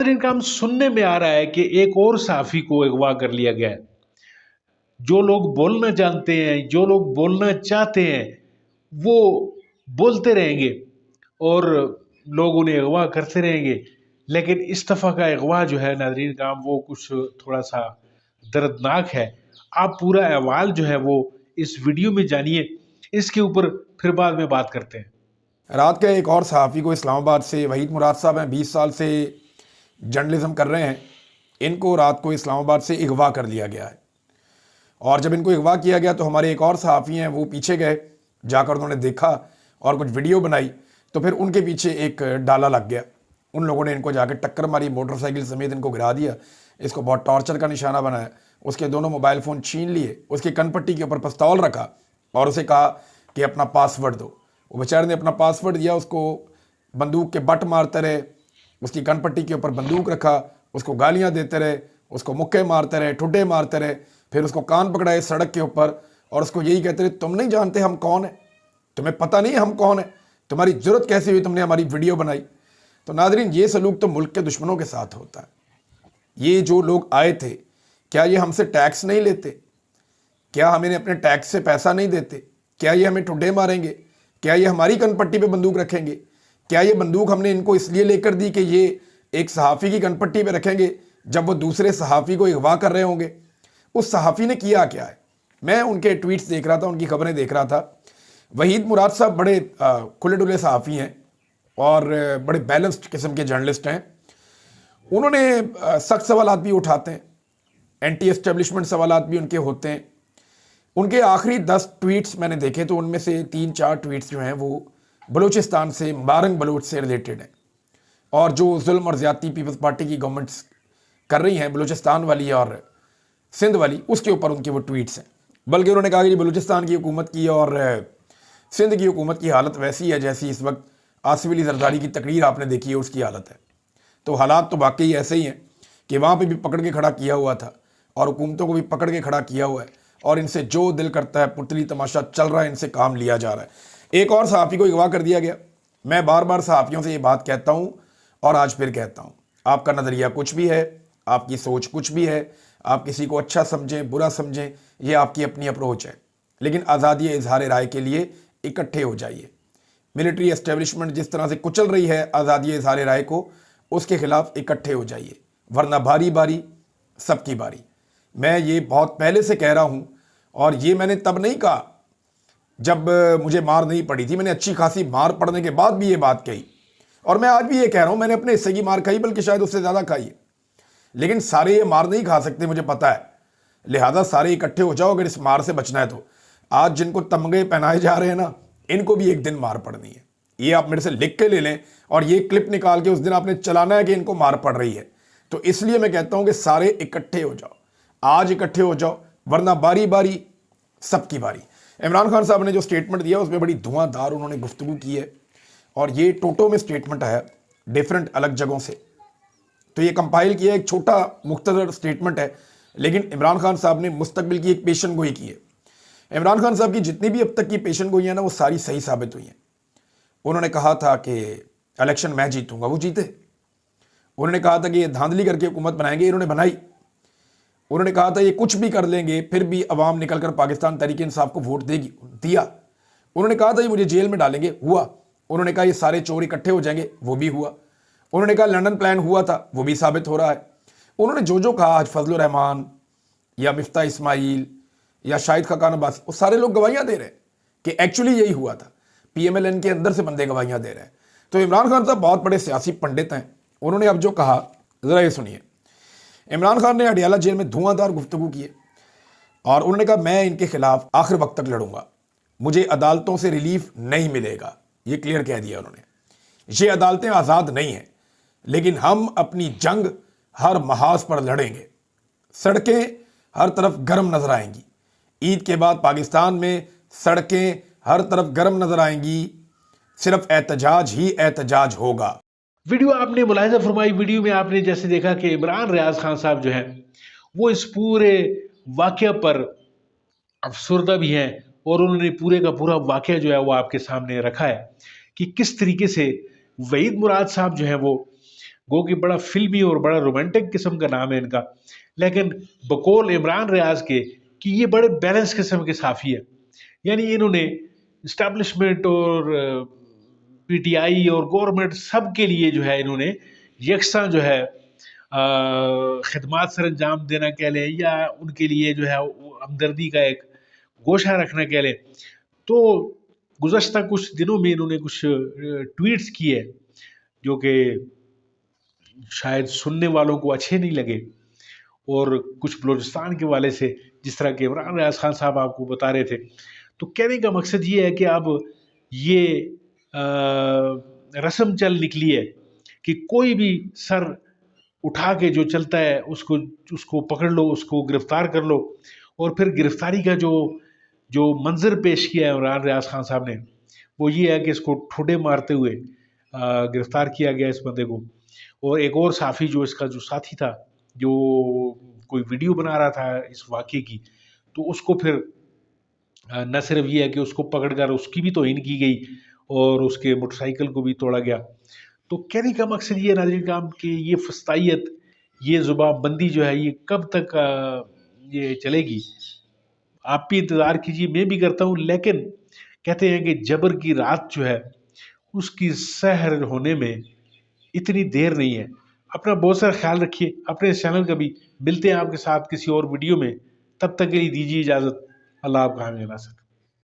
इनका हम सुनने में आ रहा है कि एक और सहाफ़ी को अगवा कर लिया गया है। जो लोग बोलना जानते हैं, जो लोग बोलना चाहते हैं, वो बोलते रहेंगे और लोग उन्हें अगवा करते रहेंगे। लेकिन इस दफ़ा का अगवा जो है नाज़रीन किराम वो कुछ थोड़ा-सा दर्दनाक है। आप पूरा अहवाल जो है वो इस वीडियो में जानिए, इसके ऊपर फिर बाद में बात करते हैं। रात के एक और सहाफ़ी को इस्लामाबाद से वहीद मुराद साहब हैं, 20 साल से जर्नलिज्म कर रहे हैं। इनको रात को इस्लामाबाद से अगवा कर लिया गया है और जब इनको अगवा किया गया तो हमारे एक और सहाफ़ी हैं, वो पीछे गए, जाकर उन्होंने देखा और कुछ वीडियो बनाई। तो फिर उनके पीछे एक डाला लग गया। उन लोगों ने इनको जाकर टक्कर मारी, मोटरसाइकिल समेत इनको गिरा दिया, इसको बहुत टॉर्चर का निशाना बनाया, उसके दोनों मोबाइल फ़ोन छीन लिए, उसकी कनपट्टी के ऊपर पिस्तौल रखा और उसे कहा कि अपना पासवर्ड दो। वो बेचारे ने अपना पासवर्ड दिया, उसको बंदूक के बट मारते रहे, उसकी कनपट्टी के ऊपर बंदूक रखा, उसको गालियां देते रहे, उसको मुक्के मारते रहे, ठुड्डे मारते रहे, फिर उसको कान पकड़ाए सड़क के ऊपर और उसको यही कहते रहे, तुम नहीं जानते हम कौन है, तुम्हें पता नहीं हम कौन है, तुम्हारी जरूरत कैसी हुई, तुमने हमारी वीडियो बनाई। तो नाजरीन, ये सलूक तो मुल्क के दुश्मनों के साथ होता है। ये जो लोग आए थे, क्या ये हमसे टैक्स नहीं लेते? क्या हमें अपने टैक्स से पैसा नहीं देते? क्या ये हमें ठुड्डे मारेंगे? क्या ये हमारी कनपट्टी पे बंदूक रखेंगे? क्या ये बंदूक हमने इनको इसलिए लेकर दी कि ये एक सहाफ़ी की कनपट्टी पे रखेंगे जब वो दूसरे सहाफ़ी को अगवा कर रहे होंगे? उस सहाफ़ी ने किया क्या है? मैं उनके ट्वीट्स देख रहा था, उनकी खबरें देख रहा था। वहीद मुराद साहब बड़े खुले डुले सहाफ़ी हैं और बड़े बैलेंस्ड किस्म के जर्नलिस्ट हैं। उन्होंने सख्त सवालात भी उठाते हैं, एंटी एस्टेब्लिशमेंट सवालात भी उनके होते हैं। उनके आखिरी 10 ट्वीट्स मैंने देखे तो उनमें से 3-4 ट्वीट्स जो हैं वो बलूचिस्तान से, बारंग बलूच से रिलेटेड हैं और जो जुल्म और ज़्यादती पीपल्स पार्टी की गवर्नमेंट्स कर रही हैं, बलूचिस्तान वाली और सिंध वाली, उसके ऊपर उनके वो ट्वीट्स हैं। बल्कि उन्होंने कहा कि बलूचिस्तान की हुकूमत की और सिंध की हुकूमत की हालत वैसी है जैसी इस वक्त आसिफ अली जरदारी की तकरीर आपने देखी है, उसकी हालत है। तो हालात तो वाकई ऐसे ही हैं कि वहाँ पे भी पकड़ के खड़ा किया हुआ था और हुकूमतों को भी पकड़ के खड़ा किया हुआ है और इनसे जो दिल करता है पुतली तमाशा चल रहा है, इनसे काम लिया जा रहा है। एक और सहाफ़ी को अगवा कर दिया गया। मैं बार बार सहाफ़ियों से ये बात कहता हूँ और आज फिर कहता हूँ, आपका नज़रिया कुछ भी है, आपकी सोच कुछ भी है, आप किसी को अच्छा समझें बुरा समझें, ये आपकी अपनी अप्रोच है, लेकिन आज़ादी इजहार राय के लिए इकट्ठे हो जाइए। मिलिट्री एस्टेब्लिशमेंट जिस तरह से कुचल रही है आज़ादी इजहार राय को, उसके खिलाफ इकट्ठे हो जाइए, वरना बारी बारी सबकी बारी। मैं ये बहुत पहले से कह रहा हूँ और ये मैंने तब नहीं कहा जब मुझे मार नहीं पड़ी थी। मैंने अच्छी खासी मार पड़ने के बाद भी ये बात कही और मैं आज भी ये कह रहा हूँ, मैंने अपने हिस्से की मार खाई, बल्कि शायद उससे ज़्यादा खाई है। लेकिन सारे ये मार नहीं खा सकते, मुझे पता है, लिहाजा सारे इकट्ठे हो जाओ अगर इस मार से बचना है तो। आज जिनको तमगे पहनाए जा रहे हैं ना, इनको भी एक दिन मार पड़नी है। ये आप मेरे से लिख के ले लें और ये क्लिप निकाल के उस दिन आपने चलाना है कि इनको मार पड़ रही है। तो इसलिए मैं कहता हूं कि सारे इकट्ठे हो जाओ, आज इकट्ठे हो जाओ, वरना बारी बारी सबकी बारी। इमरान खान साहब ने जो स्टेटमेंट दिया उसमें बड़ी धुआंधार उन्होंने गुफ्तगू की है और ये टोटो में स्टेटमेंट है, डिफरेंट अलग जगहों से। तो ये कंपाइल किया, एक छोटा मुख्तसर स्टेटमेंट है, लेकिन इमरान खान साहब ने मुस्तकबिल की एक पेशन गोई की है। इमरान खान साहब की जितनी भी अब तक की पेशन गोई है ना, वो सारी सही साबित हुई हैं। उन्होंने कहा था कि इलेक्शन मैं जीतूंगा, वो जीते। उन्होंने कहा था कि ये धांधली करके हुकूमत बनाएंगे, इन्होंने बनाई। उन्होंने कहा था ये कुछ भी कर लेंगे फिर भी अवाम निकलकर पाकिस्तान तहरीक इंसाफ को वोट देगी, दिया। उन्होंने कहा था ये मुझे जेल में डालेंगे, हुआ। उन्होंने कहा ये सारे चोर इकट्ठे हो जाएंगे, वो भी हुआ। उन्होंने कहा लंदन प्लान हुआ था, वो भी साबित हो रहा है। उन्होंने जो जो कहा, आज फजलुर रहमान या मिफ्ता इस्माइल या शाहिद खाकान अब्बासी, वो सारे लोग गवाहियां दे रहे हैं कि एक्चुअली यही हुआ था। PMLN के अंदर से बंदे गवाहियां दे रहे हैं। तो इमरान खान साहब बहुत बड़े सियासी पंडित हैं। उन्होंने अब जो कहा जरा ये सुनिए। इमरान खान ने अडियाला जेल में धुआंधार गुफ्तगू की है और उन्होंने कहा मैं इनके खिलाफ आखिर वक्त तक लड़ूंगा, मुझे अदालतों से रिलीफ नहीं मिलेगा। ये क्लियर कह दिया उन्होंने। ये अदालतें आज़ाद नहीं हैं, लेकिन हम अपनी जंग हर महाज पर लड़ेंगे। सड़कें हर तरफ गर्म नजर आएंगी। ईद के बाद पाकिस्तान में सड़कें हर तरफ गर्म नजर आएंगी, सिर्फ एहतजाज ही एहतजाज होगा। वीडियो आपने मुलाहिजा फरमाई। वीडियो में आपने जैसे देखा कि इमरान रियाज खान साहब जो है वो इस पूरे वाक़या पर अफसरदा भी हैं और उन्होंने पूरे का पूरा वाक़या जो है वो आपके सामने रखा है कि किस तरीके से वहीद मुराद साहब जो है वो गो कि बड़ा फिल्मी और बड़ा रोमांटिक किस्म का नाम है इनका, लेकिन बकौल इमरान रियाज के कि ये बड़े बैलेंस किस्म के साफ़ी है। यानी इन्होंने इस्टेब्लिशमेंट और पीटीआई और गवर्नमेंट सब के लिए जो है इन्होंने यकसा जो है खिदमात सर अंजाम देना कह लें, या उनके लिए जो है हमदर्दी का एक गोशा रखना कह लें। तो गुज़श्ता कुछ दिनों में इन्होंने कुछ ट्वीट्स किए जो कि शायद सुनने वालों को अच्छे नहीं लगे, और कुछ बलूचिस्तान के वाले से, जिस तरह के इमरान रियाज खान साहब आपको बता रहे थे। तो कहने का मकसद ये है कि अब ये रस्म चल निकली है कि कोई भी सर उठा के जो चलता है उसको उसको पकड़ लो, उसको गिरफ्तार कर लो। और फिर गिरफ्तारी का जो जो मंजर पेश किया है इमरान रियाज खान साहब ने, वो ये है कि इसको ठुड्डे मारते हुए गिरफ्तार किया गया इस बंदे को। और एक और साफ़ी जो इसका जो साथी था, जो कोई वीडियो बना रहा था इस वाक़े की, तो उसको फिर न सिर्फ ये है कि उसको पकड़कर उसकी भी तौहीन की गई और उसके मोटरसाइकिल को भी तोड़ा गया। तो कहने का मकसद ये नाज़रीन काम कि ये फस्तायत, ये ज़ुबानबंदी जो है ये कब तक ये चलेगी, आप भी इंतज़ार कीजिए, मैं भी करता हूँ। लेकिन कहते हैं कि जबर की रात जो है उसकी सहर होने में इतनी देर नहीं है। अपना बहुत सारा ख्याल रखिए, अपने इस चैनल का भी। मिलते हैं आपके साथ किसी और वीडियो में, तब तक के लिए दीजिए इजाज़त। अल्लाह आपका हामी नासर।